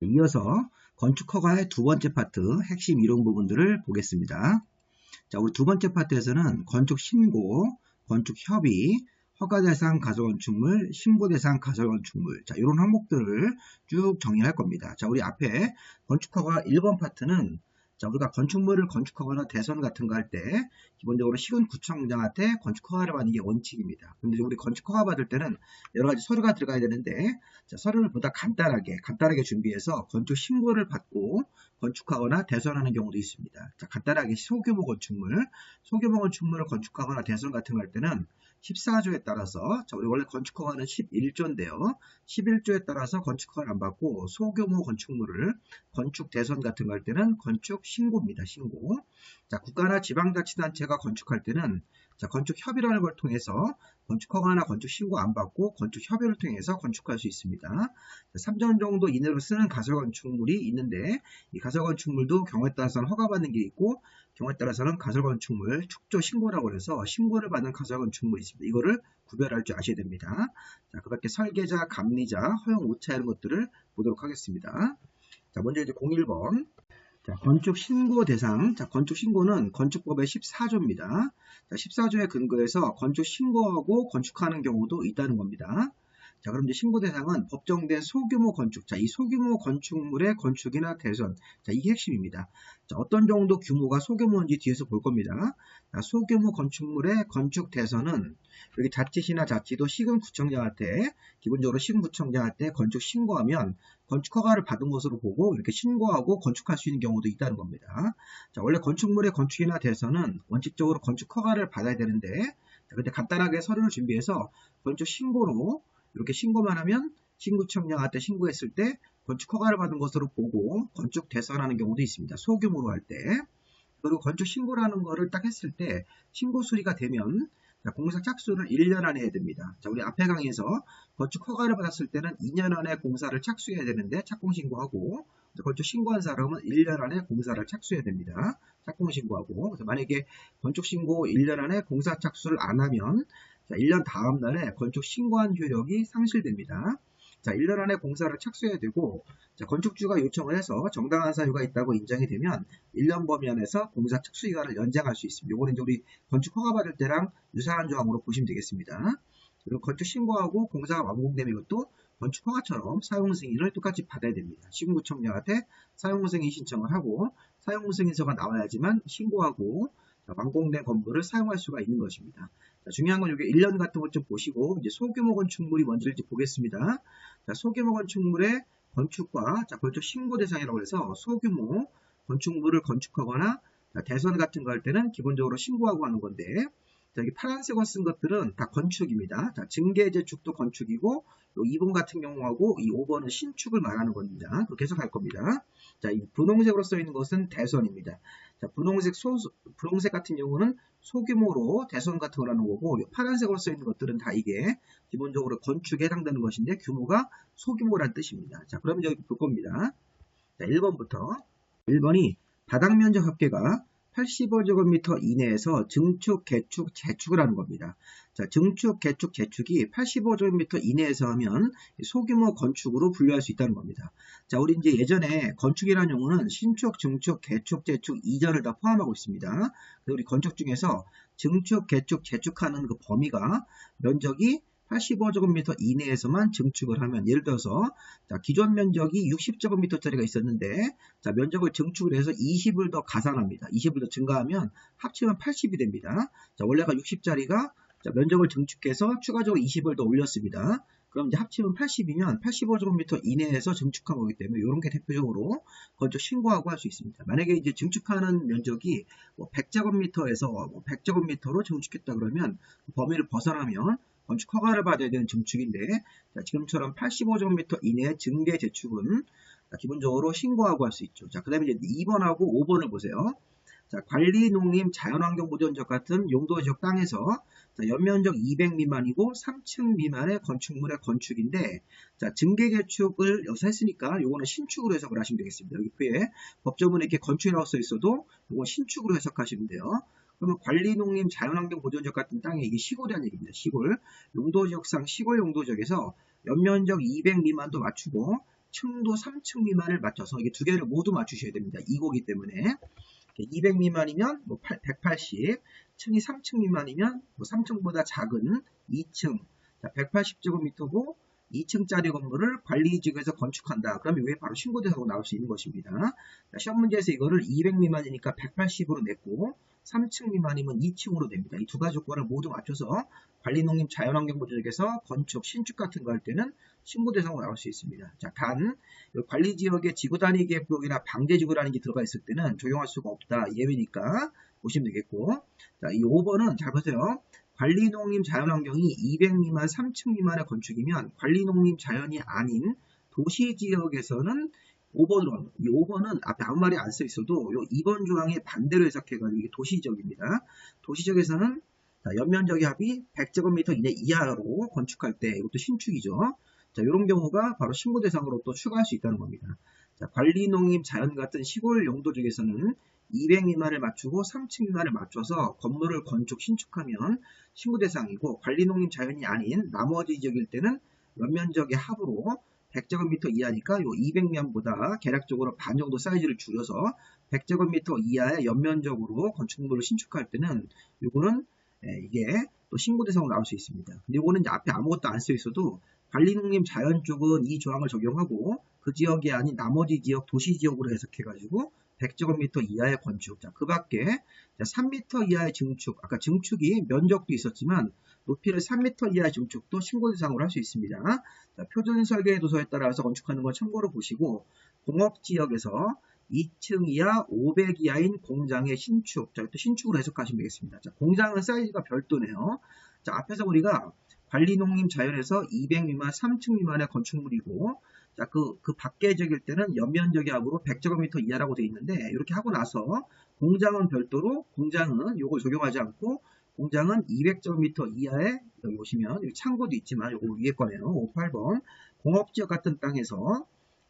이어서 건축 허가의 두 번째 파트 핵심 이론 부분들을 보겠습니다. 자, 우리 두 번째 파트에서는 건축 신고, 건축 협의, 허가 대상 가설건축물, 신고 대상 가설건축물, 자, 이런 항목들을 쭉 정리할 겁니다. 자, 우리 앞에 건축 허가 1번 파트는 자, 우리가 건축물을 건축하거나 대선 같은 거 할 때 기본적으로 시군구청장한테 건축 허가를 받는 게 원칙입니다. 근데 우리 건축 허가 받을 때는 여러 가지 서류가 들어가야 되는데 자, 서류를 보다 간단하게 준비해서 건축 신고를 받고 건축하거나 대선하는 경우도 있습니다. 자, 간단하게 소규모 건축물을 건축하거나 대선 같은 거 할 때는 14조에 따라서 자, 우리 원래 건축 허가는 11조인데요. 11조에 따라서 건축 허가를 안 받고 소규모 건축물을 건축 대선 같은 거 할 때는 건축 신고입니다. 신고. 자, 국가나 지방자치단체가 건축할 때는 자, 건축 협의라는 걸 통해서 건축 허가나 건축 신고 안 받고 건축 협의를 통해서 건축할 수 있습니다. 자, 3년 정도 이내로 쓰는 가설 건축물이 있는데 이 가설 건축물도 경우에 따라서는 허가받는 게 있고 경우에 따라서는 가설 건축물 축조 신고라고 해서 신고를 받는 가설 건축물이 있습니다. 이거를 구별할 줄 아셔야 됩니다. 자, 그 밖에 설계자, 감리자, 허용 오차 이런 것들을 보도록 하겠습니다. 자, 먼저 이제 01번. 자, 건축 신고 대상. 자, 건축 신고는 건축법의 14조입니다. 자, 14조에 근거해서 건축 신고하고 건축하는 경우도 있다는 겁니다. 자, 그럼 이제 신고 대상은 법정된 소규모 건축. 자, 이 소규모 건축물의 건축이나 대선. 자, 이게 핵심입니다. 자, 어떤 정도 규모가 소규모인지 뒤에서 볼 겁니다. 자, 소규모 건축물의 건축 대선은 여기 자치시나 자치도 시군구청장한테 기본적으로 시군구청장한테 건축 신고하면 건축 허가를 받은 것으로 보고 이렇게 신고하고 건축할 수 있는 경우도 있다는 겁니다. 자, 원래 건축물의 건축이나 대선은 원칙적으로 건축 허가를 받아야 되는데 자, 근데 간단하게 서류를 준비해서 건축 신고로 이렇게 신고만 하면 시군구청장한테 신고했을 때 건축 허가를 받은 것으로 보고 건축 대선하는 경우도 있습니다. 소규모로 할 때. 그리고 건축 신고라는 거를 딱 했을 때 신고 수리가 되면 자, 공사 착수를 1년 안에 해야 됩니다. 자, 우리 앞에 강의에서 건축 허가를 받았을 때는 2년 안에 공사를 착수해야 되는데 착공신고하고 건축 신고한 사람은 1년 안에 공사를 착수해야 됩니다. 착공신고하고 그래서 만약에 건축 신고 1년 안에 공사 착수를 안 하면 자, 1년 다음 날에 건축 신고한 효력이 상실됩니다. 자, 1년 안에 공사를 착수해야 되고 자, 건축주가 요청을 해서 정당한 사유가 있다고 인정이 되면 1년 범위 안에서 공사 착수 기간을 연장할 수 있습니다. 요거는 이제 우리 건축 허가 받을 때랑 유사한 조항으로 보시면 되겠습니다. 그리고 건축 신고하고 공사가 완공되면 이것도 건축 허가처럼 사용 승인을 똑같이 받아야 됩니다. 시군구청장한테 사용 승인 신청을 하고 사용 승인서가 나와야지만 신고하고 완공된 건물을 사용할 수가 있는 것입니다. 자, 중요한 건 여기 1년 같은 것 좀 보시고 이제 소규모 건축물이 뭔지를 보겠습니다. 자, 소규모 건축물의 건축과 자, 건축 신고 대상이라고 해서 소규모 건축물을 건축하거나 자, 대선 같은 거 할 때는 기본적으로 신고하고 하는 건데 자, 여기 파란색으로 쓴 것들은 다 건축입니다. 자, 증계 재축도 건축이고 요 2번 같은 경우하고 이 5번은 신축을 말하는 겁니다. 그렇게 해석할 겁니다. 자, 이 분홍색으로 써 있는 것은 대선입니다. 자, 분홍색 같은 경우는 소규모로 대선 같은 거라는 거고 파란색으로 써 있는 것들은 다 이게 기본적으로 건축에 해당되는 것인데 규모가 소규모란 뜻입니다. 자, 그러면 여기 볼 겁니다. 자, 1번부터 1번이 바닥 면적 합계가 85제곱미터 이내에서 증축, 개축, 재축을 하는 겁니다. 자, 증축, 개축, 재축이 85제곱미터 이내에서 하면 소규모 건축으로 분류할 수 있다는 겁니다. 자, 우리 이제 예전에 건축이라는 용어는 신축, 증축, 개축, 재축 이전을 다 포함하고 있습니다. 그리고 우리 건축 중에서 증축, 개축, 재축하는 그 범위가 면적이 85제곱미터 이내에서만 증축을 하면 예를 들어서 자, 기존 면적이 60제곱미터짜리가 있었는데 자, 면적을 증축을 해서 20을 더 가산합니다. 20을 더 증가하면 합치면 80이 됩니다. 자, 원래가 60짜리가 자, 면적을 증축해서 추가적으로 20을 더 올렸습니다. 그럼 이제 합치면 80이면 85제곱미터 이내에서 증축한 거기 때문에 이런 게 대표적으로 건축 신고하고 할 수 있습니다. 만약에 이제 증축하는 면적이 뭐 100제곱미터에서 뭐 100제곱미터로 증축했다 그러면 그 범위를 벗어나면 건축 허가를 받아야 되는 증축인데 자, 지금처럼 85제곱미터 이내의 증계 재축은 자, 기본적으로 신고하고 할 수 있죠. 자, 그 다음에 이제 2번하고 5번을 보세요. 자, 관리, 농림, 자연환경 보존적 같은 용도지역 땅에서 자, 연면적 200 미만이고 3층 미만의 건축물의 건축인데 자, 증계 재축을 여기서 했으니까 요거는 신축으로 해석을 하시면 되겠습니다. 여기 뒤에 법조문에 이렇게 건축이라고 써 있어도 요건 신축으로 해석하시면 돼요. 그러면 관리, 농림, 자연환경 보존적 같은 땅에 이게 시골이라는 얘기입니다. 시골. 용도지역상 시골 용도지역에서 연면적 200 미만도 맞추고 층도 3층 미만을 맞춰서 이게 두 개를 모두 맞추셔야 됩니다. 2고기 때문에 200 미만이면 뭐 180, 층이 3층 미만이면 뭐 3층보다 작은 2층, 180제곱미터고 2층짜리 건물을 관리지역에서 건축한다. 그러면 왜 바로 신고대상으로 나올 수 있는 것입니다. 시험 문제에서 이거를 200 미만이니까 180으로 냈고 3층 미만이면 2층으로 냅니다. 이 두 가지 조건을 모두 맞춰서 관리농림 자연환경보조지역에서 건축, 신축 같은 거 할 때는 신고대상으로 나올 수 있습니다. 자, 단 관리지역에 지구단위 계획구역이나 방제지구라는 게 들어가 있을 때는 적용할 수가 없다. 예외니까 보시면 되겠고, 자, 이 5번은 잘 보세요. 관리농림 자연환경이 200 미만, 3층 미만의 건축이면 관리농림 자연이 아닌 도시지역에서는 5번으로 합니다. 이 5번은 앞에 아무 말이 안 써 있어도 요 2번 조항에 반대로 해석해가지고 이게 도시지역입니다. 도시지역에서는 연면적의 합이 100제곱미터 이하로 건축할 때 이것도 신축이죠. 자, 이런 경우가 바로 신고 대상으로 또 추가할 수 있다는 겁니다. 자, 관리농림 자연 같은 시골 용도지역에서는 200 미만을 맞추고 3층 미만을 맞춰서 건물을 건축, 신축하면 신고 대상이고 관리농림 자연이 아닌 나머지 지역일 때는 연면적의 합으로 100제곱미터 이하니까 요 200 미만보다 계략적으로 반 정도 사이즈를 줄여서 100제곱미터 이하의 연면적으로 건축물을 신축할 때는 요거는 이게 또 신고 대상으로 나올 수 있습니다. 근데 이거는 이제 앞에 아무것도 안 써 있어도 관리농림 자연 쪽은 이 조항을 적용하고 그 지역이 아닌 나머지 지역 도시 지역으로 해석해가지고 100제곱미터 이하의 건축. 자, 그 밖에 3m 이하의 증축. 아까 증축이 면적도 있었지만 높이를 3m 이하의 증축도 신고 대상으로 할 수 있습니다. 자, 표준 설계 도서에 따라서 건축하는 걸 참고로 보시고 공업지역에서 2층 이하 500 이하인 공장의 신축. 자, 또 신축으로 해석하시면 되겠습니다. 자, 공장은 사이즈가 별도네요. 자, 앞에서 우리가 관리농림 자연에서 200 미만, 3층 미만의 건축물이고, 자, 그 밖의 지역일 때는 연면적의 합으로 100제곱미터 이하라고 되어 있는데, 이렇게 하고 나서 공장은 별도로, 공장은 요걸 적용하지 않고, 공장은 200제곱미터 이하에, 여기 보시면, 여기 창고도 있지만, 요거 위에 거네요. 58번. 공업지역 같은 땅에서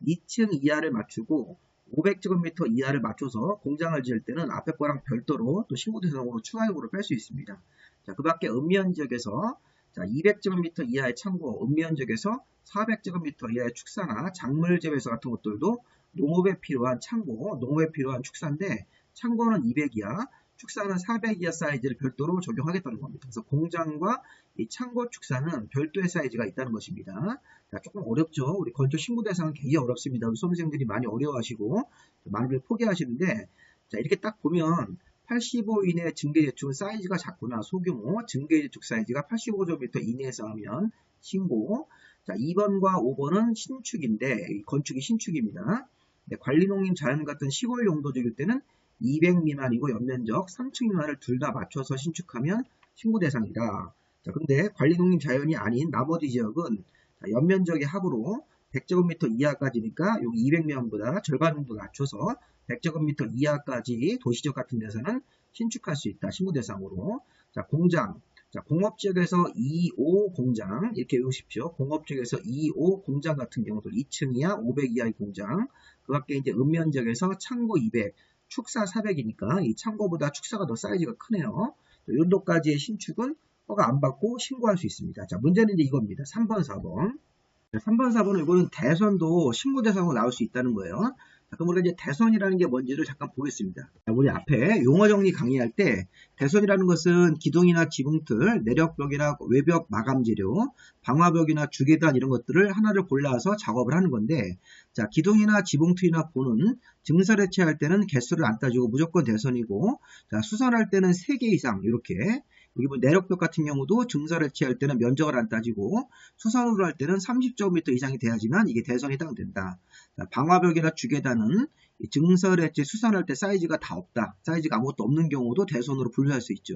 2층 이하를 맞추고, 500제곱미터 이하를 맞춰서 공장을 지을 때는 앞에 거랑 별도로 또 신고 대상으로 추가 요구를 뺄 수 있습니다. 자, 그 밖에 읍면지역에서 200제곱미터 이하의 창고, 읍면지역에서 400제곱미터 이하의 축사나 작물 재배소 같은 것들도 농업에 필요한 창고, 농업에 필요한 축사인데 창고는 200 이하, 축사는 400 이하 사이즈를 별도로 적용하겠다는 겁니다. 그래서 공장과 이 창고 축사는 별도의 사이즈가 있다는 것입니다. 자, 조금 어렵죠. 우리 건축 신고 대상은 굉장히 어렵습니다. 우리 수험생들이 많이 어려워하시고 많이들 포기하시는데, 자, 이렇게 딱 보면 85 이내 증계재축은 사이즈가 작구나. 소규모 증계재축 사이즈가 85제곱미터 이내에서 하면 신고. 자, 2번과 5번은 신축인데 건축이 신축입니다. 네, 관리농림 자연 같은 시골 용도지일 때는 200 미만이고 연면적 3층 미만을 둘 다 맞춰서 신축하면 신고 대상이다. 자, 근데 관리농림 자연이 아닌 나머지 지역은 연면적의 합으로 100제곱미터 이하까지니까 여기 200 미만보다 절반 정도 낮춰서 100제곱미터 이하까지 도시지역 같은 데서는 신축할 수 있다. 신고 대상으로. 자, 공장. 자, 공업지역에서 2.5 공장. 이렇게 외우십시오. 공업지역에서 2.5 공장 같은 경우도 2층 이하, 500 이하의 공장. 그 밖에 이제 읍면지역에서 창고 200, 축사 400이니까 이 창고보다 축사가 더 사이즈가 크네요. 이 정도까지의 신축은 허가 안 받고 신고할 수 있습니다. 자, 문제는 이제 이겁니다. 3번, 4번. 3번, 4번은 이거는 대선도 신고 대상으로 나올 수 있다는 거예요. 자, 그럼 우리가 이제 대선이라는 게 뭔지를 잠깐 보겠습니다. 자, 우리 앞에 용어 정리 강의할 때 대선이라는 것은 기둥이나 지붕틀, 내력벽이나 외벽 마감 재료, 방화벽이나 주계단 이런 것들을 하나를 골라서 작업을 하는 건데, 자, 기둥이나 지붕틀이나 보는 증설 해체할 때는 개수를 안 따지고 무조건 대선이고, 자, 수선할 때는 3개 이상 이렇게. 여기 뭐 내력벽 같은 경우도 증설 해체할 때는 면적을 안 따지고 수선으로 할 때는 30제곱미터 이상이 돼야지만 이게 대선에 해당된다. 방화벽이나 주계단은 증설 해체 수선할 때 사이즈가 다 없다. 사이즈가 아무것도 없는 경우도 대선으로 분류할 수 있죠.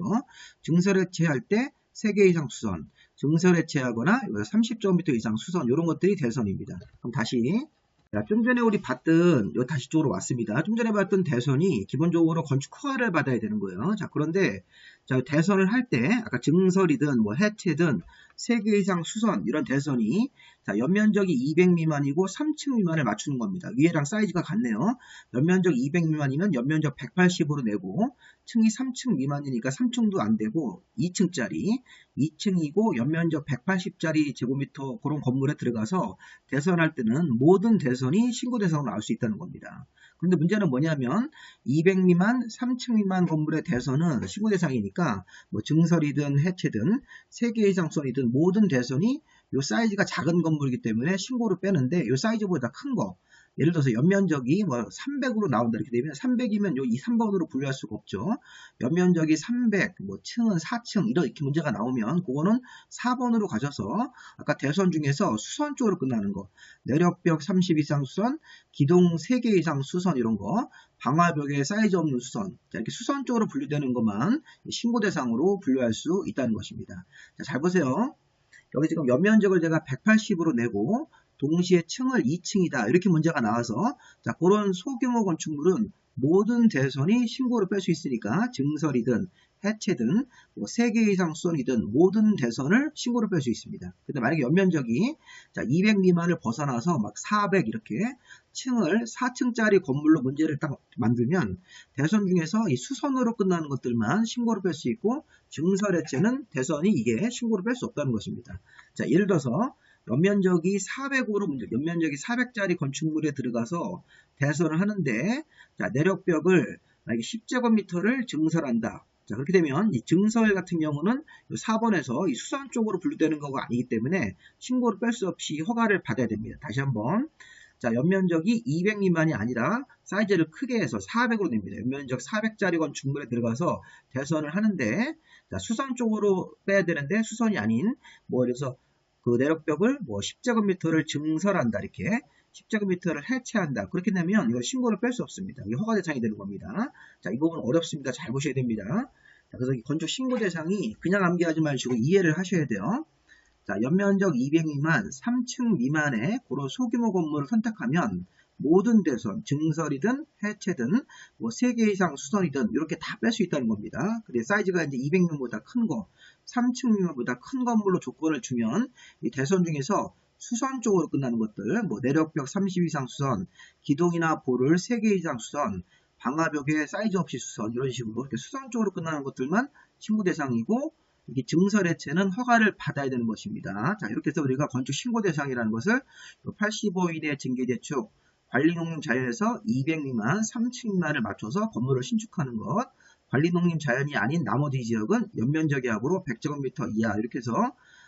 증설 해체할 때 3개 이상 수선, 증설 해체하거나 30제곱미터 이상 수선 이런 것들이 대선입니다. 그럼 다시 자, 좀 전에 우리 봤던, 요 다시 쪽으로 왔습니다. 좀 전에 봤던 대선이 기본적으로 건축 허가를 받아야 되는 거예요. 자, 그런데 자, 대선을 할 때 아까 증설이든 뭐 해체든 3개 이상 수선 이런 대선이 자, 연면적이 200 미만이고 3층 미만을 맞추는 겁니다. 위에랑 사이즈가 같네요. 연면적 200 미만이면 연면적 180으로 내고 층이 3층 미만이니까 3층도 안 되고 2층짜리 2층이고 연면적 180짜리 제곱미터 그런 건물에 들어가서 대선할 때는 모든 대선이 신고 대상으로 나올 수 있다는 겁니다. 그런데 문제는 뭐냐면 200 미만, 3층 미만 건물의 대선은 신고 대상이니까 뭐 증설이든 해체든 3개 이상 수선이든 모든 대선이 이 사이즈가 작은 건물이기 때문에 신고를 빼는데 이 사이즈보다 큰 거, 예를 들어서 연면적이 뭐 300으로 나온다 이렇게 되면 300이면 요 2, 3번으로 분류할 수가 없죠. 연면적이 300, 뭐 층은 4층 이렇게 문제가 나오면 그거는 4번으로 가셔서 아까 대선 중에서 수선 쪽으로 끝나는 거, 내력벽 30 이상 수선, 기동 3개 이상 수선 이런 거, 방화벽에 사이즈 없는 수선, 자, 이렇게 수선 쪽으로 분류되는 것만 신고 대상으로 분류할 수 있다는 것입니다. 자, 잘 보세요. 여기 지금 연면적을 제가 180으로 내고 동시에 층을 2층이다 이렇게 문제가 나와서 자, 그런 소규모 건축물은 모든 대선이 신고를 뺄 수 있으니까 증설이든 해체든 뭐 3개 이상 수선이든 모든 대선을 신고를 뺄 수 있습니다. 근데 만약에 연면적이 자, 200 미만을 벗어나서 막 400 이렇게 층을 4층짜리 건물로 문제를 딱 만들면 대선 중에서 이 수선으로 끝나는 것들만 신고를 뺄 수 있고 증설 해체는 대선이 이게 신고를 뺄 수 없다는 것입니다. 자, 예를 들어서 연면적이 400으로 연면적이 400짜리 건축물에 들어가서 대선을 하는데 자, 내력벽을 만약에 10제곱미터를 증설한다. 자, 그렇게 되면 이 증설 같은 경우는 4번에서 이 수선 쪽으로 분류되는 거가 아니기 때문에 신고를 뺄 수 없이 허가를 받아야 됩니다. 다시 한번. 자, 연면적이 200 미만이 아니라 사이즈를 크게 해서 400으로 냅니다. 연면적 400짜리 건축물에 들어가서 대선을 하는데 자, 수선 쪽으로 빼야 되는데 수선이 아닌 뭐 그래서 그 내력벽을 뭐 10제곱미터를 증설한다 이렇게 10제곱미터를 해체한다 그렇게 되면 이거 신고를 뺄 수 없습니다. 이게 허가 대상이 되는 겁니다. 자, 이 부분 어렵습니다. 잘 보셔야 됩니다. 자, 그래서 이 건축 신고 대상이 그냥 암기하지 마시고 이해를 하셔야 돼요. 자, 연면적 200 미만, 3층 미만의 그런 소규모 건물을 선택하면 모든 대선, 증설이든 해체든 뭐 3개 이상 수선이든 이렇게 다 뺄 수 있다는 겁니다. 근데 사이즈가 이제 200미만보다 큰 거, 3층 미만보다 큰 건물로 조건을 주면 이 대선 중에서 수선 쪽으로 끝나는 것들, 뭐 내력벽 30 이상 수선, 기동이나 볼을 3개 이상 수선, 방화벽에 사이즈 없이 수선 이런 식으로 이렇게 수선 쪽으로 끝나는 것들만 신고 대상이고 이게 증설 해체는 허가를 받아야 되는 것입니다. 자, 이렇게 해서 우리가 건축 신고 대상이라는 것을 85 이내 증기재축 관리농림 자연에서 200 미만, 3층 미만을 맞춰서 건물을 신축하는 것, 관리농림 자연이 아닌 나머지 지역은 연면적의 합으로 100제곱미터 이하 이렇게 해서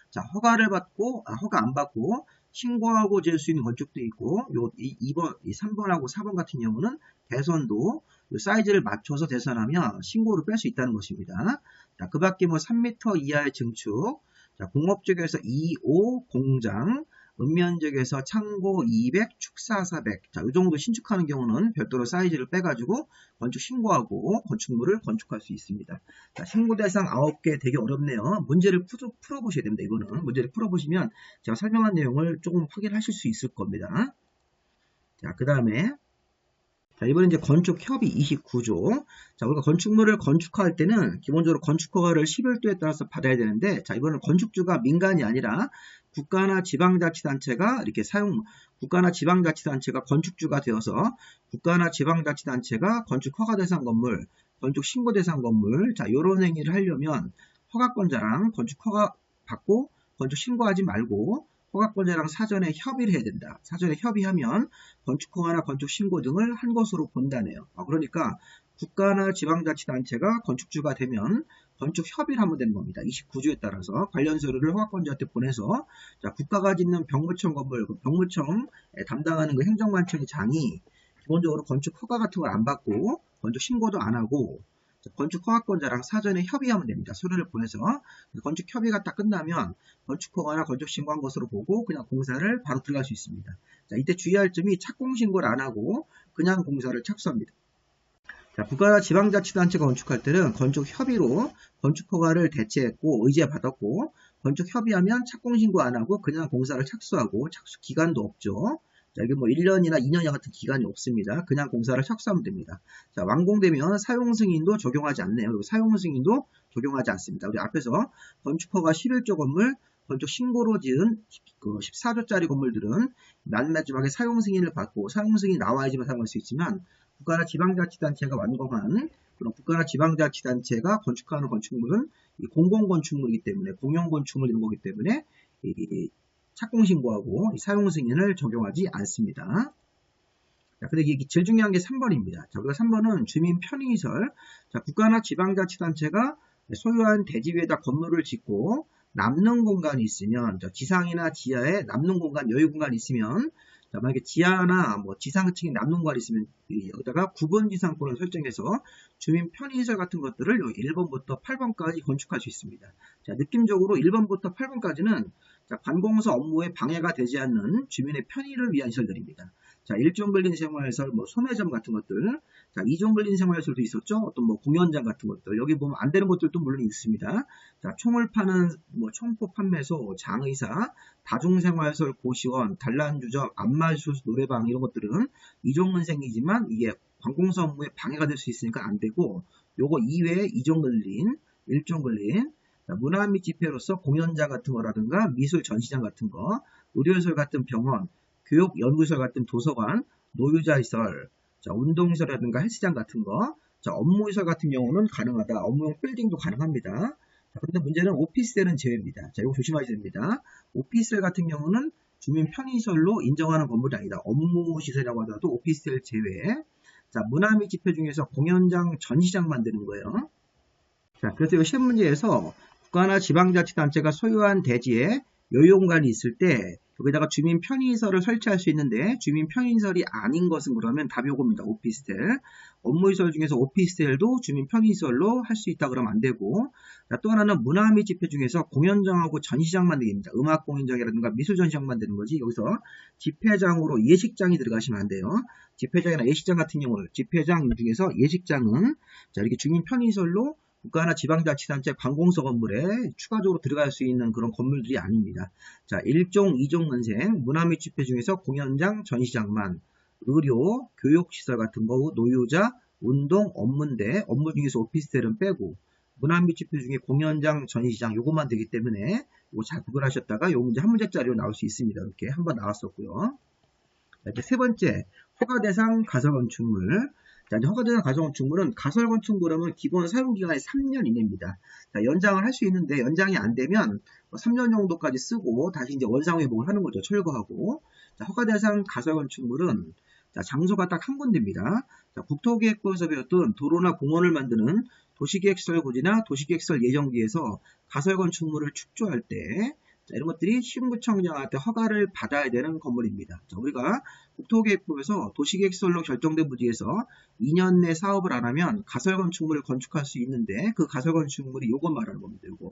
자, 허가를 받고 허가 안 받고 신고하고 지을 수 있는 건축도 있고 요 2번, 3번하고 4번 같은 경우는 대선도 사이즈를 맞춰서 대선하면 신고를 뺄 수 있다는 것입니다. 자, 그 밖에 뭐 3m 이하의 증축, 자, 공업지역에서 2.5 공장, 읍면지역에서 창고 200, 축사 400. 자, 이 정도 신축하는 경우는 별도로 사이즈를 빼가지고 건축 신고하고 건축물을 건축할 수 있습니다. 자, 신고 대상 9개 되게 어렵네요. 문제를 풀어보셔야 됩니다. 이거는 문제를 풀어보시면 제가 설명한 내용을 조금 확인하실 수 있을 겁니다. 자, 그 다음에 자, 이번에 이제 건축 협의 29조. 자, 우리가 건축물을 건축할 때는 기본적으로 건축허가를 11도에 따라서 받아야 되는데, 자, 이번엔 건축주가 민간이 아니라 국가나 지방자치단체가 이렇게 국가나 지방자치단체가 건축주가 되어서 국가나 지방자치단체가 건축허가 대상 건물, 건축 신고 대상 건물, 자, 요런 행위를 하려면 허가권자랑 건축허가 받고 건축 신고하지 말고 허가권자랑 사전에 협의를 해야 된다. 사전에 협의하면 건축허가나 건축신고 등을 한 것으로 본다네요. 그러니까 국가나 지방자치단체가 건축주가 되면 건축협의를 하면 되는 겁니다. 29조에 따라서 관련 서류를 허가권자한테 보내서 자, 국가가 짓는 병무청 건물, 그 병무청 담당하는 그 행정관청의 장이 기본적으로 건축허가 같은 걸 안 받고 건축신고도 안 하고 건축허가권자랑 사전에 협의하면 됩니다. 서류를 보내서 건축협의가 딱 끝나면 건축허가나 건축신고한 것으로 보고 그냥 공사를 바로 들어갈 수 있습니다. 자, 이때 주의할 점이 착공신고를 안 하고 그냥 공사를 착수합니다. 자, 국가나 지방자치단체가 건축할 때는 건축협의로 건축허가를 대체했고 의제받았고 건축협의하면 착공신고 안 하고 그냥 공사를 착수하고 착수 기간도 없죠. 자, 이게 뭐 1년이나 2년 같은 기간이 없습니다. 그냥 공사를 착수하면 됩니다. 자, 완공되면 사용 승인도 적용하지 않네요. 그리고 사용 승인도 적용하지 않습니다. 우리 앞에서 건축허가 11조 건물, 건축 신고로 지은 그 14조짜리 건물들은 맨 마지막에 사용 승인을 받고 사용 승인이 나와야지만 사용할 수 있지만 국가나 지방자치단체가 완공한 그런 국가나 지방자치단체가 건축하는 건축물은 이 공공건축물이기 때문에 공용건축물 이런 거기 때문에 이 착공신고하고 사용 승인을 적용하지 않습니다. 자, 근데 이게 제일 중요한 게 3번입니다. 자, 우리가 3번은 주민 편의시설. 자, 국가나 지방자치단체가 소유한 대지 위에다 건물을 짓고 남는 공간이 있으면, 지상이나 지하에 남는 공간, 여유 공간이 있으면, 자, 만약에 지하나 뭐 지상층에 남는 공간이 있으면 여기다가 구분지상권을 설정해서 주민 편의시설 같은 것들을 1번부터 8번까지 건축할 수 있습니다. 자, 느낌적으로 1번부터 8번까지는 관공서 업무에 방해가 되지 않는 주민의 편의를 위한 시설들입니다. 자, 일종 근린 생활시설, 뭐 소매점 같은 것들, 자, 이종 근린 생활시설도 있었죠. 어떤 뭐 공연장 같은 것들, 여기 보면 안 되는 것들도 물론 있습니다. 자, 총을 파는 뭐 총포 판매소, 장의사, 다중생활시설, 고시원, 단란주점, 안마수, 노래방 이런 것들은 이종 근생이지만 이게 관공서 업무에 방해가 될 수 있으니까 안 되고, 요거 이외에 이종 근린, 일종 근린, 문화 및 집회로서 공연장 같은 거라든가 미술 전시장 같은 거, 의료시설 같은 병원, 교육 연구시설 같은 도서관, 노유자시설, 운동시설이라든가 헬스장 같은 거, 업무시설 같은 경우는 가능하다. 업무용 빌딩도 가능합니다. 그런데 문제는 오피스텔은 제외입니다. 자, 이거 조심하셔야 됩니다. 오피스텔 같은 경우는 주민 편의시설로 인정하는 건물이 아니다. 업무시설이라고 하더라도 오피스텔 제외. 자, 문화 및 집회 중에서 공연장, 전시장 만드는 거예요. 자, 그래서 이 시험 문제에서 국가나 지방자치단체가 소유한 대지에 여유공간이 있을 때 여기다가 주민 편의시설을 설치할 수 있는데 주민 편의시설이 아닌 것은 그러면 답이 요겁니다. 오피스텔. 업무시설 중에서 오피스텔도 주민 편의시설로 할 수 있다 그러면 안 되고, 자, 또 하나는 문화 및 집회 중에서 공연장하고 전시장 만들기입니다. 음악 공연장이라든가 미술 전시장 만드는 거지. 여기서 집회장으로 예식장이 들어가시면 안 돼요. 집회장이나 예식장 같은 경우는 집회장 중에서 예식장은 자, 이렇게 주민 편의시설로 국가나 지방자치단체 관공서 건물에 추가적으로 들어갈 수 있는 그런 건물들이 아닙니다. 자, 1종, 2종 근생, 문화 및 집회 중에서 공연장, 전시장만, 의료, 교육시설 같은 거, 노유자, 운동, 업무인데 업무 중에서 오피스텔은 빼고 문화 및 집회 중에 공연장, 전시장 요것만 되기 때문에 이거 잘 구별하셨다가 요 문제 한 문제짜리로 나올 수 있습니다. 이렇게 한번 나왔었고요. 자, 이제 세 번째, 허가대상 가설건축물. 자, 이제 허가대상 가설건축물은 가설건축물은 기본 사용기간이 3년 이내입니다. 자, 연장을 할 수 있는데 연장이 안 되면 3년 정도까지 쓰고 다시 이제 원상회복을 하는 거죠. 철거하고. 자, 허가대상 가설건축물은 자, 장소가 딱 한 군데입니다. 자, 국토계획부에서 배웠던 도로나 공원을 만드는 도시계획시설 고지나 도시계획시설 예정지에서 가설건축물을 축조할 때 자, 이런 것들이 시군구청장한테 허가를 받아야 되는 건물입니다. 자, 우리가 국토계획부에서 도시계획시설로 결정된 부지에서 2년 내 사업을 안 하면 가설건축물을 건축할 수 있는데 그 가설건축물이 요것 말하는 겁니다. 요거.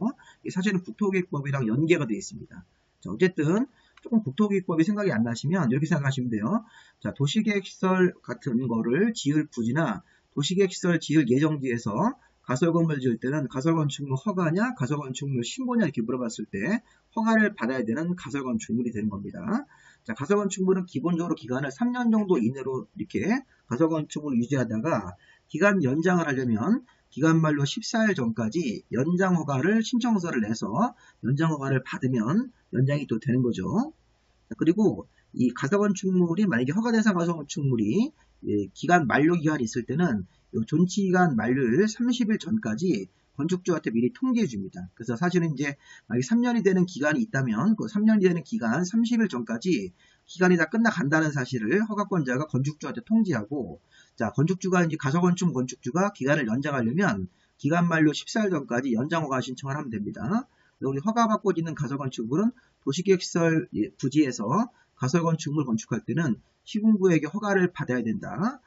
사실은 국토계획법이랑 연계가 되어 있습니다. 자, 어쨌든 조금 국토계획법이 생각이 안 나시면 이렇게 생각하시면 돼요. 자, 도시계획시설 같은 거를 지을 부지나 도시계획시설 지을 예정지에서 가설건물 지을 때는 가설건축물 허가냐 가설건축물 신고냐 이렇게 물어봤을 때 허가를 받아야 되는 가설건축물이 되는 겁니다. 자, 가설건축물은 기본적으로 기간을 3년 정도 이내로 이렇게 가설건축물을 유지하다가 기간 연장을 하려면 기간 만료 14일 전까지 연장허가를 신청서를 내서 연장허가를 받으면 연장이 또 되는 거죠. 자, 그리고 이 가설건축물이 만약에 허가대상 가설건축물이 기간 만료 기간이 있을 때는 존치기간 만료일 30일 전까지 건축주한테 미리 통지해 줍니다. 그래서 사실은 이제 만약에 3년이 되는 기간이 있다면 그 3년이 되는 기간 30일 전까지 기간이 다 끝나간다는 사실을 허가권자가 건축주한테 통지하고, 자, 건축주가 이제 가설건축 건축주가 기간을 연장하려면 기간 만료 14일 전까지 연장허가 신청을 하면 됩니다. 우리 허가받고 있는 가설건축물은 도시계획시설 부지에서 가설건축물 건축할 때는 시군구에게 허가를 받아야 된다.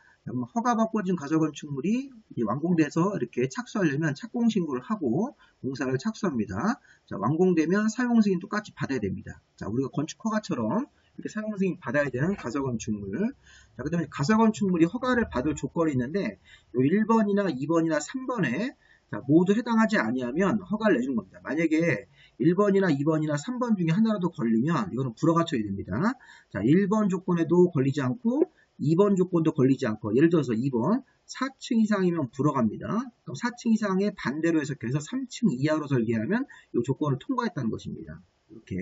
허가받고 준 가설건축물이 완공돼서 이렇게 착수하려면 착공신고를 하고 공사를 착수합니다. 자, 완공되면 사용승인 똑같이 받아야 됩니다. 자, 우리가 건축허가처럼 이렇게 사용승인 받아야 되는 가설건축물. 자, 그 다음에 가설건축물이 허가를 받을 조건이 있는데 1번이나 2번이나 3번에 자, 모두 해당하지 아니하면 허가를 내주는 겁니다. 만약에 1번이나 2번이나 3번 중에 하나라도 걸리면 이거는 불허가 처리됩니다. 자, 1번 조건에도 걸리지 않고 2번 조건도 걸리지 않고, 예를 들어서 2번 4층 이상이면 불허갑니다. 그럼 4층 이상의 반대로 해석해서 3층 이하로 설계하면 이 조건을 통과했다는 것입니다. 이렇게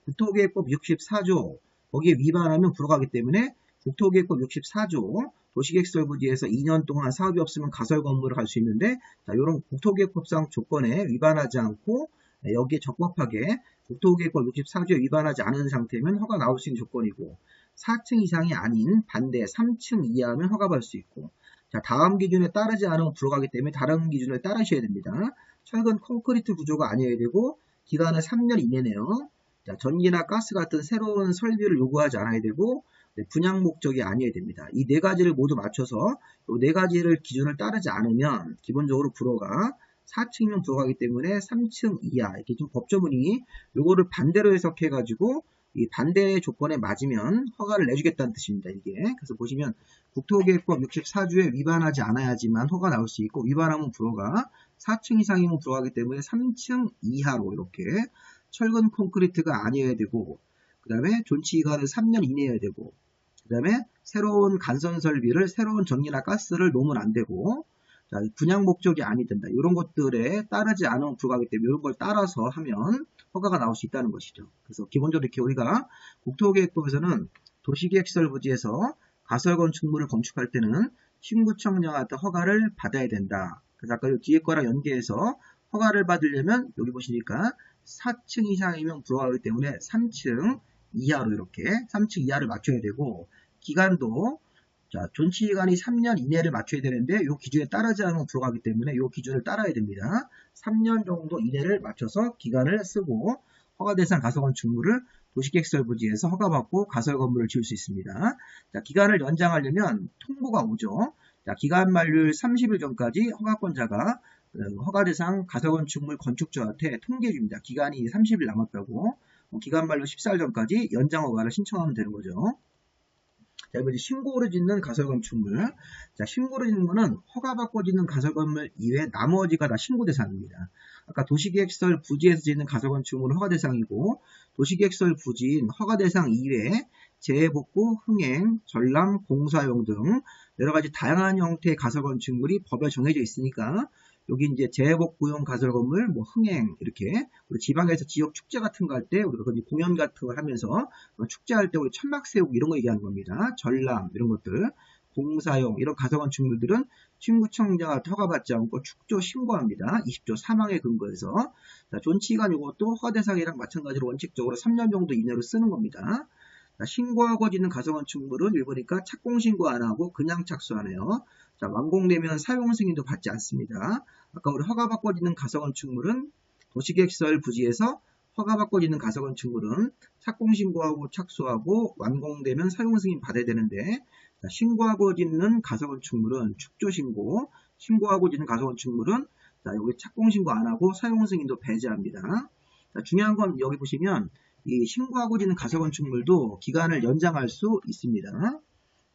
국토계획법 64조 거기에 위반하면 불허가기 때문에 국토계획법 64조 도시계획설부지에서 2년 동안 사업이 없으면 가설 건물을 갈 수 있는데, 자, 이런 국토계획법상 조건에 위반하지 않고 여기에 적법하게 국토계획법 64조에 위반하지 않은 상태면 허가 나올 수 있는 조건이고, 4층 이상이 아닌 반대 3층 이하면 허가받을 수 있고, 자, 다음 기준에 따르지 않으면 불허가기 때문에 다른 기준을 따르셔야 됩니다. 철근 콘크리트 구조가 아니어야 되고 기간은 3년 이내네요. 자, 전기나 가스 같은 새로운 설비를 요구하지 않아야 되고 분양 목적이 아니어야 됩니다. 이 네 가지를 모두 맞춰서 이 네 가지를 기준을 따르지 않으면 기본적으로 불허가, 4층이면 불허가기 때문에 3층 이하, 이렇게 좀 법조문이 요거를 반대로 해석해 가지고 이 반대 조건에 맞으면 허가를 내주겠다는 뜻입니다. 이게 그래서 보시면 국토계획법 64조에 위반하지 않아야지만 허가 나올 수 있고, 위반하면 불허가, 4층 이상이면 불허하기 때문에 3층 이하로 이렇게 철근 콘크리트가 아니어야 되고, 그 다음에 존치기간은 3년 이내여야 되고, 그 다음에 새로운 간선 설비를, 새로운 전기나 가스를 놓으면 안 되고, 자, 분양 목적이 아니 된다. 이런 것들에 따르지 않으면 불가하기 때문에 이런 걸 따라서 하면 허가가 나올 수 있다는 것이죠. 그래서 기본적으로 이렇게 우리가 국토계획법에서는 도시계획설부지에서 가설 건축물을 건축할 때는 신구청장한테 허가를 받아야 된다. 그래서 아까 뒤에 거랑 연계해서 허가를 받으려면 여기 보시니까 4층 이상이면 불허하기 때문에 3층 이하로 이렇게 3층 이하를 맞춰야 되고, 기간도 자, 존치기간이 3년 이내를 맞춰야 되는데 이 기준에 따르지 않으면 불허하기 때문에 이 기준을 따라야 됩니다. 3년 정도 이내를 맞춰서 기간을 쓰고 허가 대상 가설 건축물을 도시계획설부지에서 허가받고 가설 건물을 지을 수 있습니다. 자, 기간을 연장하려면 통보가 오죠. 자, 기간 만료일 30일 전까지 허가권자가 허가 대상 가설 건축물 건축주한테 통계해 줍니다. 기간이 30일 남았다고. 기간 만료 14일 전까지 연장 허가를 신청하면 되는 거죠. 자, 이번 신고로 짓는 가설 건축물. 자, 신고로 짓는 거는 허가받고 짓는 가설 건물 이외에 나머지가 다 신고 대상입니다. 아까 도시계획설 부지에서 짓는 가설 건축물은 허가 대상이고, 도시계획설 부지인 허가 대상 이외에 재복구, 흥행, 전람, 공사용 등 여러 가지 다양한 형태의 가설 건축물이 법에 정해져 있으니까 여기 이제 재복구용 가설 건물, 뭐 흥행 이렇게 우리 지방에서 지역 축제 같은 거 할 때 우리가 공연 같은 거 하면서 축제할 때 우리 천막 세우고 이런 거 얘기하는 겁니다. 전람 이런 것들, 공사용 이런 가설 건축물들은 신구청장한테 허가받지 않고 축조 신고합니다. 20조 3항에 근거해서. 자, 존치기간 이것도 허가 대상이랑 마찬가지로 원칙적으로 3년 정도 이내로 쓰는 겁니다. 자, 신고하고 짓는 가설 건축물은 여기 보니까 착공 신고 안 하고 그냥 착수하네요. 자, 완공되면 사용 승인도 받지 않습니다. 아까 우리 허가받고 짓는 가설 건축물은 도시계획설 부지에서 허가받고 짓는 가설 건축물은 착공 신고하고 착수하고 완공되면 사용 승인 받아야 되는데, 자, 신고하고 짓는 가설 건축물은 축조 신고, 신고하고 짓는 가설 건축물은 자, 여기 착공 신고 안 하고 사용 승인도 배제합니다. 자, 중요한 건 여기 보시면 이 신고하고 짓는 가설 건축물도 기간을 연장할 수 있습니다.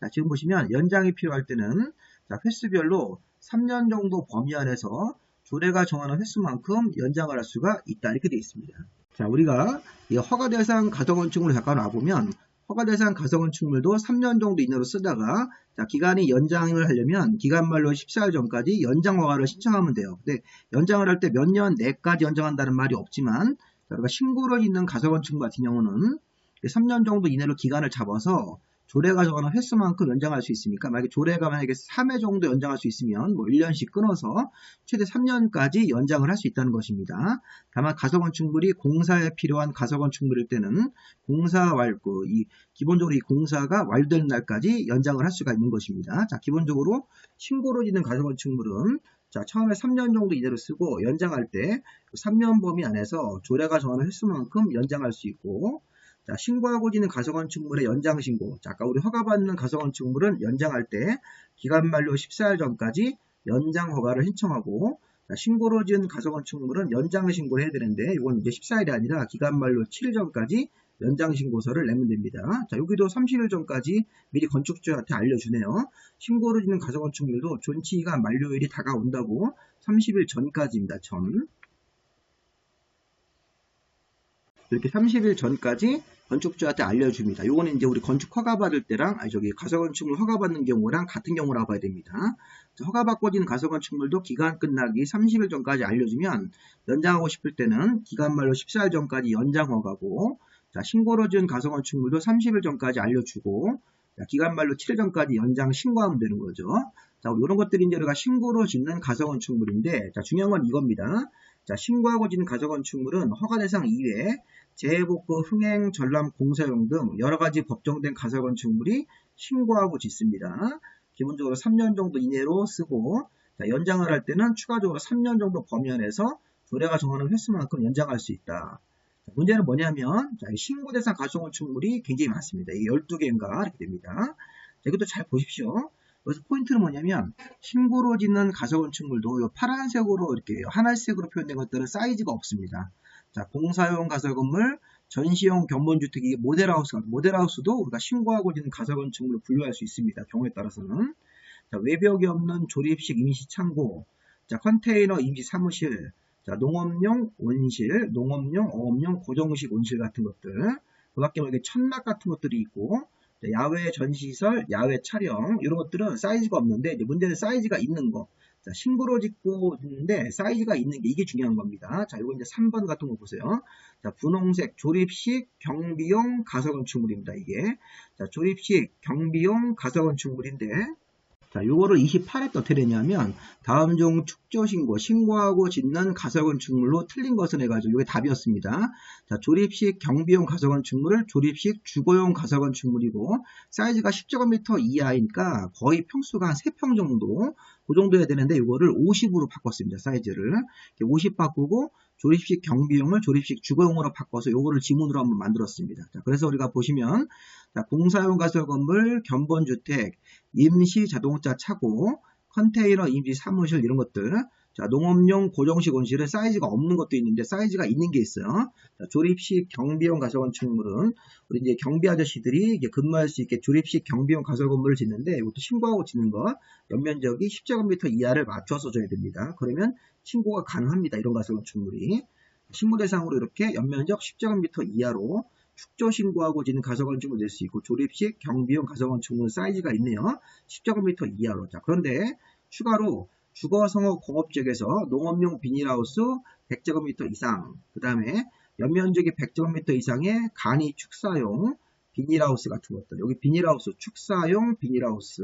자, 지금 보시면 연장이 필요할 때는 자, 횟수별로 3년 정도 범위 안에서 조례가 정하는 횟수만큼 연장을 할 수가 있다. 이렇게 되어 있습니다. 자, 우리가 이 허가 대상 가설 건축물을 잠깐 와보면 허가 대상 가설 건축물도 3년 정도 이내로 쓰다가 자, 기간이 연장을 하려면 기간 만료 14일 전까지 연장 허가를 신청하면 돼요. 근데 연장을 할 때 몇 년 내까지 연장한다는 말이 없지만, 자, 우리가 신고를 있는 가설 건축물 같은 경우는 3년 정도 이내로 기간을 잡아서 조례가 정하는 횟수만큼 연장할 수 있으니까, 만약에 조례가 만약에 3회 정도 연장할 수 있으면 뭐 1년씩 끊어서 최대 3년까지 연장을 할 수 있다는 것입니다. 다만 가설 건축물이 공사에 필요한 가설 건축물일 때는 공사 완료, 기본적으로 이 공사가 완료되는 날까지 연장을 할 수가 있는 것입니다. 자, 기본적으로 신고로 짓는 가설 건축물은 자, 처음에 3년 정도 이내로 쓰고 연장할 때 3년 범위 안에서 조례가 정하는 횟수만큼 연장할 수 있고, 자, 신고하고 짓는 가설 건축물의 연장 신고. 자, 아까 우리 허가받는 가설 건축물은 연장할 때 기간 만료 14일 전까지 연장 허가를 신청하고, 자, 신고로 지은 가설 건축물은 연장 신고를 해야 되는데 이건 이제 14일이 아니라 기간 만료 7일 전까지 연장 신고서를 내면 됩니다. 자, 여기도 30일 전까지 미리 건축주한테 알려주네요. 신고로 짓는 가설 건축물도 존치기간 만료일이 다가온다고 30일 전까지입니다. 전. 이렇게 30일 전까지 건축주한테 알려줍니다. 요거는 이제 우리 건축 허가 받을 때랑 가설건축물 허가 받는 경우랑 같은 경우라 봐야 됩니다. 허가 받고진 가설건축물도 기간 끝나기 30일 전까지 알려주면 연장하고 싶을 때는 기간 말로 14일 전까지 연장 허가고, 신고로 지은 가설건축물도 30일 전까지 알려주고, 기간 말로 7일 전까지 연장 신고하면 되는 거죠. 이런 것들이 이제 우리가 신고로 짓는 가설건축물인데, 중요한 건 이겁니다. 신고하고 짓는 가설건축물은 허가 대상 이외에 재해복구, 흥행, 전람, 공사용 등 여러가지 법정된 가설건축물이 신고하고 짓습니다. 기본적으로 3년 정도 이내로 쓰고, 연장을 할 때는 추가적으로 3년 정도 범위 안에서 조례가 정하는 횟수만큼 연장할 수 있다. 문제는 뭐냐면, 신고 대상 가설건축물이 굉장히 많습니다. 이게 12개인가 이렇게 됩니다. 이것도 잘 보십시오. 여기서 포인트는 뭐냐면, 신고로 짓는 가설건축물도 파란색으로 이렇게 하늘색으로 표현된 것들은 사이즈가 없습니다. 공사용 가설건물, 전시용 견본주택, 이게 모델하우스도 우리가 신고하고 짓는 가설건축물을 분류할 수 있습니다. 경우에 따라서는. 외벽이 없는 조립식 임시창고, 컨테이너 임시사무실, 농업용 온실, 농업용, 어업용 고정식 온실 같은 것들, 그 밖에 뭐 천막 같은 것들이 있고, 야외 전시시설, 야외 촬영, 이런 것들은 사이즈가 없는데, 이제 문제는 사이즈가 있는 거. 신고로 짓고 있는데 사이즈가 있는 게 이게 중요한 겁니다. 이거 이제 3번 같은 거 보세요. 분홍색 조립식 경비용 가설건축물입니다. 이게. 조립식 경비용 가설건축물인데, 요거를 28회 또 어떻게 되냐면, 다음 중 축조신고, 신고하고 짓는 가설건축물로 틀린 것은 해가지고, 이게 답이었습니다. 조립식 경비용 가설건축물을 조립식 주거용 가설건축물이고, 사이즈가 10제곱미터 이하이니까 거의 평수가 한 3평 정도, 그 정도 해야 되는데, 이거를 50으로 바꿨습니다. 사이즈를. 50 바꾸고, 조립식 경비용을 조립식 주거용으로 바꿔서 요거를 지문으로 한번 만들었습니다. 그래서 우리가 보시면, 공사용 가설건물, 견본주택, 임시 자동차 차고, 컨테이너 임시 사무실 이런 것들, 농업용 고정식 온실은 사이즈가 없는 것도 있는데 사이즈가 있는 게 있어요. 조립식 경비용 가설건축물은 우리 이제 경비 아저씨들이 이제 근무할 수 있게 조립식 경비용 가설건물을 짓는데, 이것도 신고하고 짓는 거 연면적이 10제곱미터 이하를 맞춰서 줘야 됩니다. 그러면 신고가 가능합니다. 이런 가설건축물이 신고 대상으로 이렇게 연면적 10제곱미터 이하로 축조 신고하고 짓는 가설건축물 낼 수 있고, 조립식 경비용 가설건축물 사이즈가 있네요. 10제곱미터 이하로. 그런데 추가로 주거성업 공업지역에서 농업용 비닐하우스 100제곱미터 이상, 그 다음에 연면적이 100제곱미터 이상의 간이 축사용 비닐하우스 같은 것들, 여기 비닐하우스, 축사용 비닐하우스,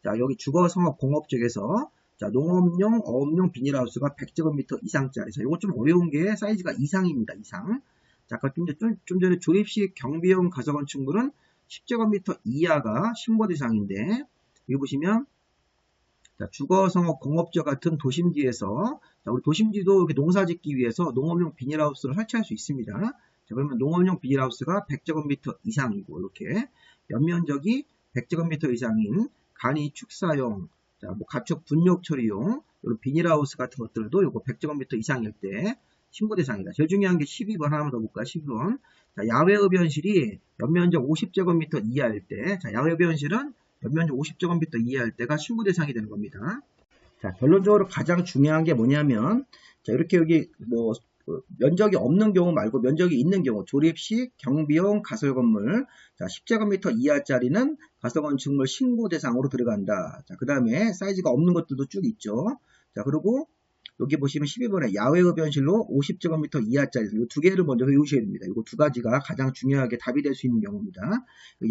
여기 주거성업 공업지역에서 농업용, 어업용 비닐하우스가 100제곱미터 이상짜리. 이거 좀 어려운 게 사이즈가 이상입니다. 이상. 좀 전에 조립식 경비용 가설건축물은 10제곱미터 이하가 신고 대상인데, 여기 보시면, 주거성업 공업지역 같은 도심지에서, 우리 도심지도 이렇게 농사 짓기 위해서 농업용 비닐하우스를 설치할 수 있습니다. 그러면 농업용 비닐하우스가 100제곱미터 이상이고, 이렇게 연면적이 100제곱미터 이상인 간이 축사용, 가축 분뇨 처리용, 비닐하우스 같은 것들도 이거 100제곱미터 이상일 때 신고 대상이다. 제일 중요한 게 12번 하나만 더 볼까요? 12번. 야외 흡연실이 연면적 50제곱미터 이하일 때, 야외 흡연실은 연면적 50제곱미터 이하일 때가 신고 대상이 되는 겁니다. 결론적으로 가장 중요한 게 뭐냐면, 이렇게 여기 면적이 없는 경우 말고 면적이 있는 경우, 조립식 경비용 가설건물, 10제곱미터 이하짜리는 가설건축물 신고 대상으로 들어간다. 그 다음에 사이즈가 없는 것들도 쭉 있죠. 그리고 여기 보시면 12번에 야외 흡연실로 50제곱미터 이하짜리, 이 두 개를 먼저 외우셔야 됩니다. 이 두 가지가 가장 중요하게 답이 될 수 있는 경우입니다.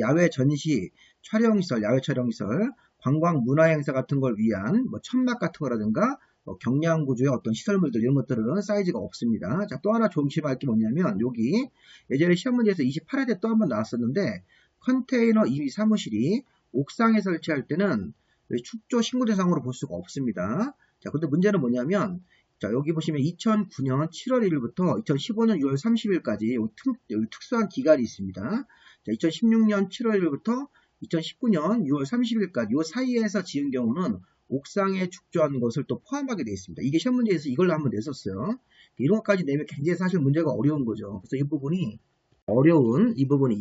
야외 전시, 촬영시설, 야외 촬영시설, 관광 문화행사 같은 걸 위한 천막 같은 거라든가 경량구조의 어떤 시설물들, 이런 것들은 사이즈가 없습니다. 또 하나 조심할 게 뭐냐면, 여기 예전에 시험 문제에서 28회 때 또 한 번 나왔었는데, 컨테이너 임시 사무실이 옥상에 설치할 때는 축조 신고 대상으로 볼 수가 없습니다. 근데 문제는 뭐냐면, 여기 보시면 2009년 7월 1일부터 2015년 6월 30일까지 여기 특수한 기간이 있습니다. 2016년 7월 1일부터 2019년 6월 30일까지 이 사이에서 지은 경우는 옥상에 축조한 것을 또 포함하게 되어 있습니다. 이게 시험 문제에서 이걸로 한번 냈었어요. 이런 것까지 내면 굉장히 사실 문제가 어려운 거죠. 그래서 이 부분이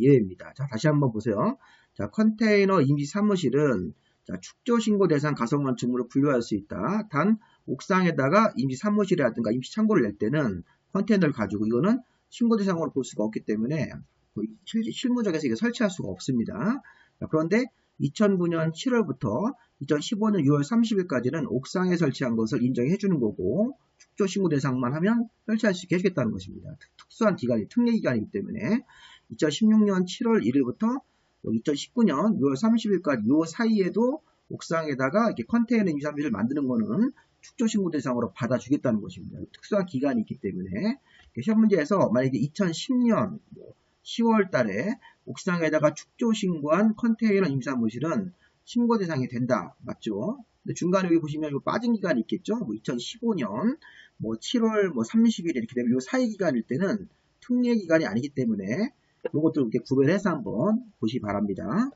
예외입니다. 다시 한번 보세요. 컨테이너 임시 사무실은 축조 신고 대상 가설건축물을 분류할 수 있다. 단 옥상에다가 임시 사무실이라든가 임시 창고를 낼 때는 컨테이너를 가지고, 이거는 신고 대상으로 볼 수가 없기 때문에 실무적에서 이게 설치할 수가 없습니다. 자, 그런데 2009년 7월부터 2015년 6월 30일까지는 옥상에 설치한 것을 인정해 주는 거고 축조 신고 대상만 하면 설치할 수 있게 해주겠다는 것입니다. 특수한 기간이 특례 기간이기 때문에 2016년 7월 1일부터 2019년 6월 30일까지 요 사이에도 옥상에다가 이렇게 컨테이너 임시사무실을 만드는 거는 축조 신고 대상으로 받아주겠다는 것입니다. 특수한 기간이 있기 때문에 시험 문제에서 만약에 2010년 10월 달에 옥상에다가 축조 신고한 컨테이너 임시사무실은 신고 대상이 된다. 맞죠? 근데 중간에 여기 보시면 빠진 기간이 있겠죠? 2015년 7월 30일 이렇게 되면 이 사이 기간일 때는 특례 기간이 아니기 때문에 이것도 이렇게 구별해서 한번 보시기 바랍니다.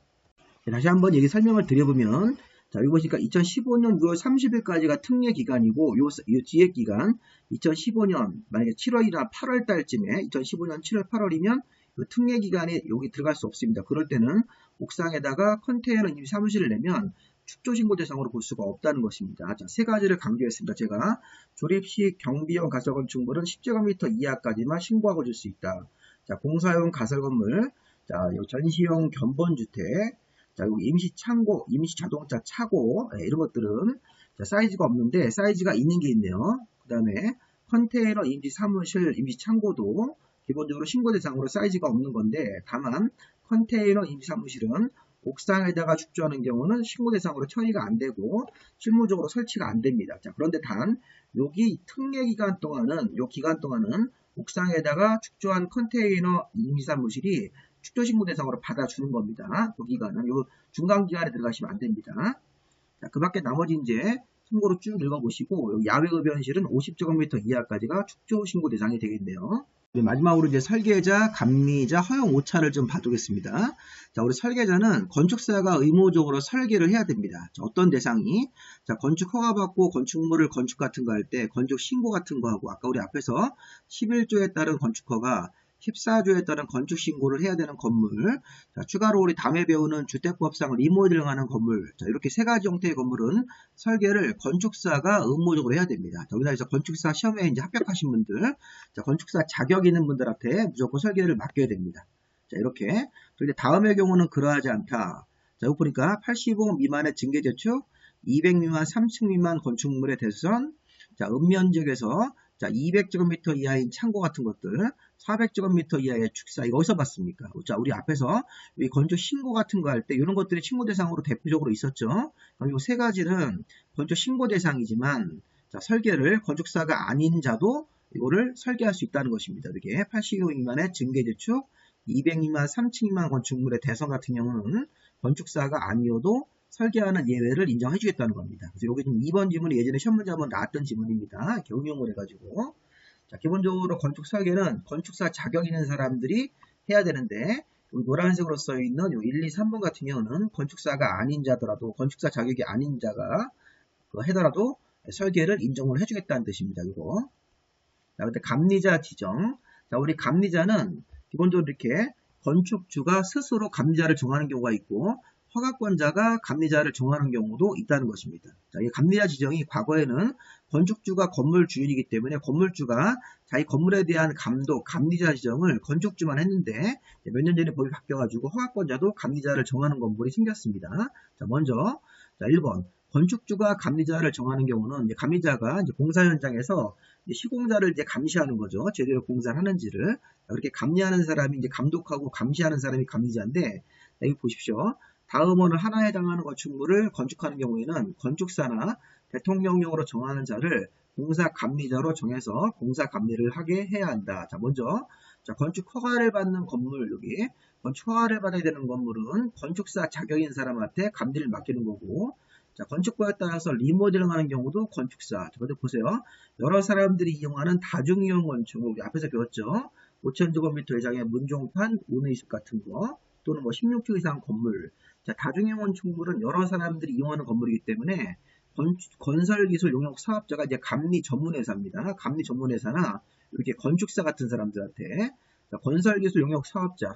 다시 한번 여기 설명을 드려보면 자, 여기 보시니까 2015년 6월 30일까지가 특례 기간이고 요 뒤에 기간 2015년 만약에 7월이나 8월 달쯤에 2015년 7월 8월이면 특례 기간에 여기 들어갈 수 없습니다. 그럴 때는 옥상에다가 컨테이너 임시 사무실을 내면 축조 신고 대상으로 볼 수가 없다는 것입니다. 자, 세 가지를 강조했습니다. 제가 조립식 경비용 가설 건축물은 10제곱미터 이하까지만 신고하고 줄 수 있다. 자, 공사용 가설 건물, 자, 전시용 견본주택, 자, 여기 임시 창고, 임시 자동차 차고, 이런 것들은 자, 사이즈가 없는데 사이즈가 있는 게 있네요. 그 다음에 컨테이너 임시 사무실, 임시 창고도 기본적으로 신고 대상으로 사이즈가 없는 건데 다만 컨테이너 임시 사무실은 옥상에다가 축조하는 경우는 신고 대상으로 처리가 안 되고 실무적으로 설치가 안 됩니다. 자, 그런데 단 여기 특례 기간 동안은 요 기간 동안은 옥상에다가 축조한 컨테이너 임시 사무실이 축조 신고 대상으로 받아주는 겁니다. 그 기간은 요 중간 기간에 들어가시면 안 됩니다. 자, 그 밖에 나머지 이제 신고로 쭉 읽어보시고 야외 흡연실은 50제곱미터 이하까지가 축조 신고 대상이 되겠네요. 마지막으로 이제 설계자, 감리자, 허용 오차를 좀 봐두겠습니다. 자, 우리 설계자는 건축사가 의무적으로 설계를 해야 됩니다. 자, 어떤 대상이? 자, 건축 허가받고 건축물을 건축 같은 거 할 때 건축 신고 같은 거 하고 아까 우리 앞에서 11조에 따른 건축 허가 14조에 따른 건축 신고를 해야 되는 건물, 자, 추가로 우리 다음에 배우는 주택법상 리모델링하는 건물, 자, 이렇게 세 가지 형태의 건물은 설계를 건축사가 의무적으로 해야 됩니다. 자, 우리나라에서 건축사 시험에 이제 합격하신 분들, 자, 건축사 자격 있는 분들한테 무조건 설계를 맡겨야 됩니다. 자, 이렇게. 그런데 다음의 경우는 그러하지 않다. 자, 여기 보니까 85 미만의 증계재축, 200 미만, 3층 미만 건축물에 대해서는 자, 읍면지역에서 자, 200제곱미터 이하인 창고 같은 것들, 400제곱미터 이하의 축사, 이거 어디서 봤습니까? 자, 우리 앞에서 이 건축 신고 같은 거 할 때 이런 것들이 신고 대상으로 대표적으로 있었죠. 이 세 가지는 건축 신고 대상이지만, 자, 설계를 건축사가 아닌 자도 이거를 설계할 수 있다는 것입니다. 이렇게 85 미만의 증계재축, 200 미만, 3층 미만 건축물의 대상 같은 경우는 건축사가 아니어도 설계하는 예외를 인정해 주겠다는 겁니다. 그래서 여기 지금 2번 지문이 예전에 시험 문제 한번 나왔던 지문입니다. 이렇게 응용을 해가지고. 자, 기본적으로 건축 설계는 건축사 자격 있는 사람들이 해야 되는데, 여기 노란색으로 써있는 요 1, 2, 3번 같은 경우는 건축사가 아닌 자더라도, 건축사 자격이 아닌 자가 해더라도 설계를 인정을 해주겠다는 뜻입니다. 이거. 자, 근데 감리자 지정. 자, 우리 감리자는 기본적으로 이렇게 건축주가 스스로 감리자를 정하는 경우가 있고, 허가권자가 감리자를 정하는 경우도 있다는 것입니다. 자, 이 감리자 지정이 과거에는 건축주가 건물 주인이기 때문에 건물주가 자기 건물에 대한 감독, 감리자 지정을 건축주만 했는데 몇 년 전에 법이 바뀌어가지고 허가권자도 감리자를 정하는 건물이 생겼습니다. 자, 먼저 자, 1번 건축주가 감리자를 정하는 경우는 이제 감리자가 이제 공사 현장에서 시공자를 이제 감시하는 거죠. 제대로 공사를 하는지를. 그렇게 감리하는 사람이 이제 감독하고 감시하는 사람이 감리자인데 여기 보십시오. 다음원을 하나에 해당하는 건축물을 건축하는 경우에는 건축사나 대통령령으로 정하는 자를 공사감리자로 정해서 공사감리를 하게 해야 한다. 자, 먼저 자, 건축 허가를 받는 건물 여기 건축 허가를 받아야 되는 건물은 건축사 자격인 사람한테 감리를 맡기는 거고 자, 건축법에 따라서 리모델링하는 경우도 건축사. 자, 보세요. 여러 사람들이 이용하는 다중이용 건축물 우리 앞에서 배웠죠. 5,000제곱미터 이상의 문종판, 운의식 같은 거 또는 16층 이상 건물. 자, 다중이용 건축물은 여러 사람들이 이용하는 건물이기 때문에 건설기술 용역 사업자가 이제 감리 전문회사입니다. 감리 전문회사나 이렇게 건축사 같은 사람들한테 자, 건설기술 용역 사업자,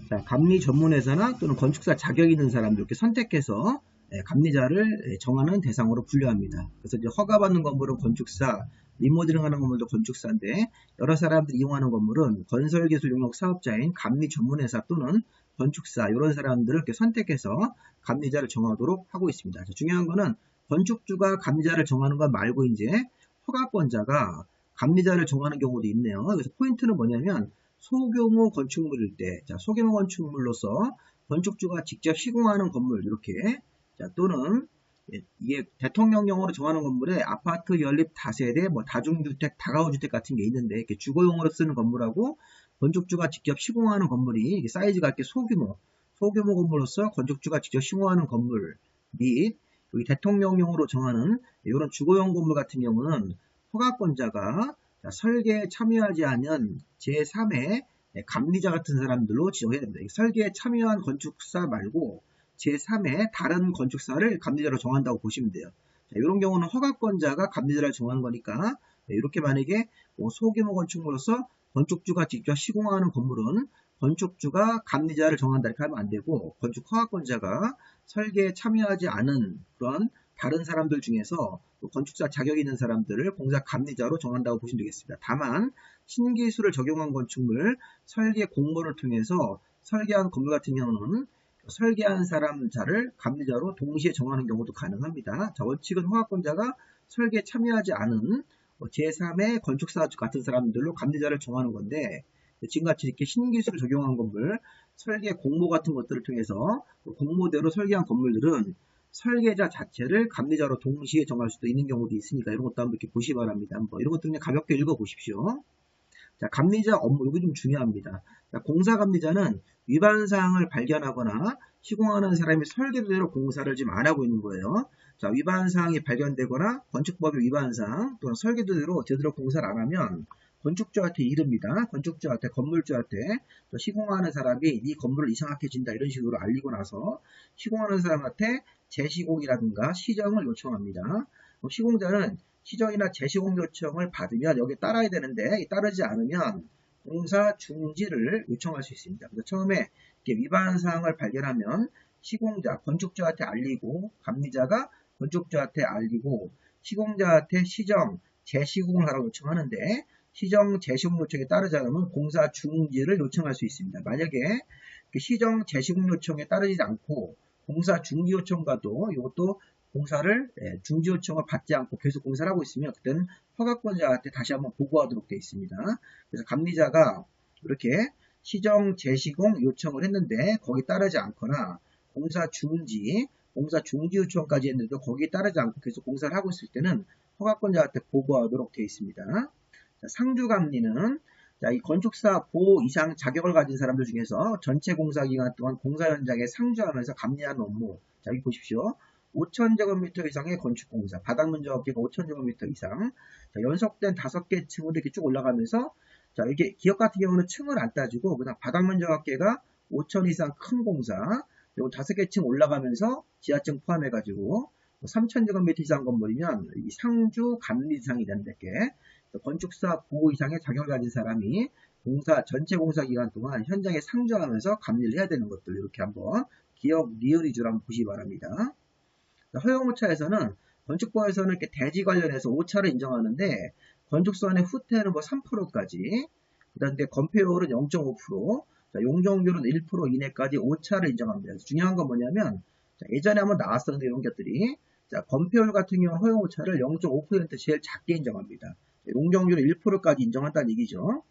자, 감리 전문회사나 또는 건축사 자격 있는 사람들 이렇게 선택해서 감리자를 정하는 대상으로 분류합니다. 그래서 이제 허가받는 건물은 건축사, 리모델링하는 건물도 건축사인데 여러 사람들이 이용하는 건물은 건설기술 용역 사업자인 감리 전문회사 또는 건축사 이런 사람들을 이렇게 선택해서 감리자를 정하도록 하고 있습니다. 중요한 거는 건축주가 감리자를 정하는 것 말고 이제 허가권자가 감리자를 정하는 경우도 있네요. 그래서 포인트는 뭐냐면 소규모 건축물일 때, 소규모 건축물로서 건축주가 직접 시공하는 건물 이렇게 또는 이게 대통령령으로 정하는 건물에 아파트 연립 다세대, 다중주택, 다가구주택 같은 게 있는데 이렇게 주거용으로 쓰는 건물하고 건축주가 직접 시공하는 건물이 사이즈가 이렇게 소규모 건물로서 건축주가 직접 시공하는 건물 및 여기 대통령령으로 정하는 이런 주거용 건물 같은 경우는 허가권자가 설계에 참여하지 않은 제3의 감리자 같은 사람들로 지정해야 됩니다. 설계에 참여한 건축사 말고 제3의 다른 건축사를 감리자로 정한다고 보시면 돼요. 이런 경우는 허가권자가 감리자를 정하는 거니까 이렇게 만약에 소규모 건축물로서 건축주가 직접 시공하는 건물은 건축주가 감리자를 정한다 이렇게 하면 안 되고 건축 허가권자가 설계에 참여하지 않은 그런 다른 사람들 중에서 건축사 자격이 있는 사람들을 공사 감리자로 정한다고 보시면 되겠습니다. 다만 신기술을 적용한 건축물 설계 공모를 통해서 설계한 건물 같은 경우는 설계한 사람자를 감리자로 동시에 정하는 경우도 가능합니다. 원칙은 허가권자가 설계에 참여하지 않은 제3의 건축사 같은 사람들로 감리자를 정하는 건데 지금같이 이렇게 신기술을 적용한 건물 설계 공모 같은 것들을 통해서 공모대로 설계한 건물들은 설계자 자체를 감리자로 동시에 정할 수도 있는 경우도 있으니까 이런 것도 한번 이렇게 보시기 바랍니다. 이런 것도 그냥 가볍게 읽어보십시오. 감리자 업무, 이거 좀 중요합니다. 공사 감리자는 위반사항을 발견하거나 시공하는 사람이 설계대로 공사를 지금 안 하고 있는 거예요. 위반사항이 발견되거나 건축법의 위반사항 또는 설계대로 제대로 공사를 안 하면 건축주한테 이릅니다. 건축주한테, 건물주한테 시공하는 사람이 네 건물을 이상하게 진다 이런 식으로 알리고 나서 시공하는 사람한테 재시공이라든가 시정을 요청합니다. 시공자는 시정이나 재시공 요청을 받으면 여기에 따라야 되는데 따르지 않으면 공사 중지를 요청할 수 있습니다. 그래서 처음에 위반 사항을 발견하면 시공자, 건축주한테 알리고 감리자가 건축주한테 알리고 시공자한테 시정, 재시공을 하라고 요청하는데 시정, 재시공 요청에 따르지 않으면 공사 중지를 요청할 수 있습니다. 만약에 시정, 재시공 요청에 따르지 않고 공사 중지 요청과도 이것도 공사를 중지 요청을 받지 않고 계속 공사를 하고 있으면 그때는 허가권자한테 다시 한번 보고하도록 되어 있습니다. 그래서 감리자가 이렇게 시정, 재시공 요청을 했는데 거기 따르지 않거나 공사 중지 요청까지 했는데도 거기에 따르지 않고 계속 공사를 하고 있을 때는 허가권자한테 보고하도록 되어 있습니다. 상주감리는 이 건축사 보호 이상 자격을 가진 사람들 중에서 전체 공사 기간 동안 공사 현장에 상주하면서 감리하는 업무. 여기 보십시오. 5,000제곱미터 이상의 건축공사, 바닥 면적 어깨가 5,000제곱미터 이상, 연속된 5개 층으로 이렇게 쭉 올라가면서, 이게 기업 같은 경우는 층을 안 따지고, 그냥 바닥 면적 어깨가 5,000 이상 큰 공사, 요거 5개 층 올라가면서 지하층 포함해가지고, 3,000제곱미터 이상 건물이면 이 상주 감리 이상이 되는 데께, 건축사 보호 이상의 자격을 가진 사람이 전체 공사 기간 동안 현장에 상주하면서 감리를 해야 되는 것들, 이렇게 한번 기업 리얼이주로 한번 보시기 바랍니다. 허용오차에서는 건축법에서는 이렇게 대지 관련해서 오차를 인정하는데 건축선의 후퇴는 3%까지, 그다음에 건폐율은 0.5%, 용적률은 1% 이내까지 오차를 인정합니다. 그래서 중요한 건 뭐냐면 예전에 한번 나왔었는데 이런 것들이 건폐율 같은 경우는 허용오차를 0.5% 제일 작게 인정합니다. 용적률은 1%까지 인정한다는 얘기죠.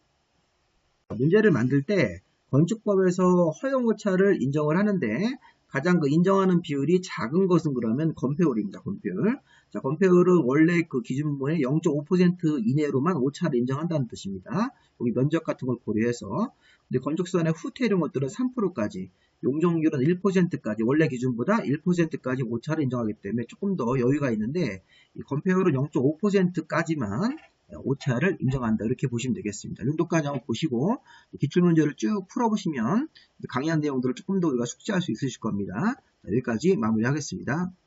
문제를 만들 때 건축법에서 허용오차를 인정을 하는데 가장 인정하는 비율이 작은 것은 그러면 건폐율입니다. 건폐율. 건폐율은 원래 그 기준분의 0.5% 이내로만 오차를 인정한다는 뜻입니다. 여기 면적 같은 걸 고려해서. 근데 건축선의 후퇴 이런 것들은 3%까지, 용적률은 1%까지, 원래 기준보다 1%까지 오차를 인정하기 때문에 조금 더 여유가 있는데 이 건폐율은 0.5%까지만 오차를 인정한다. 이렇게 보시면 되겠습니다. 이 정도까지 한번 보시고 기출문제를 쭉 풀어보시면 강의한 내용들을 조금 더 우리가 숙지할 수 있으실 겁니다. 여기까지 마무리하겠습니다.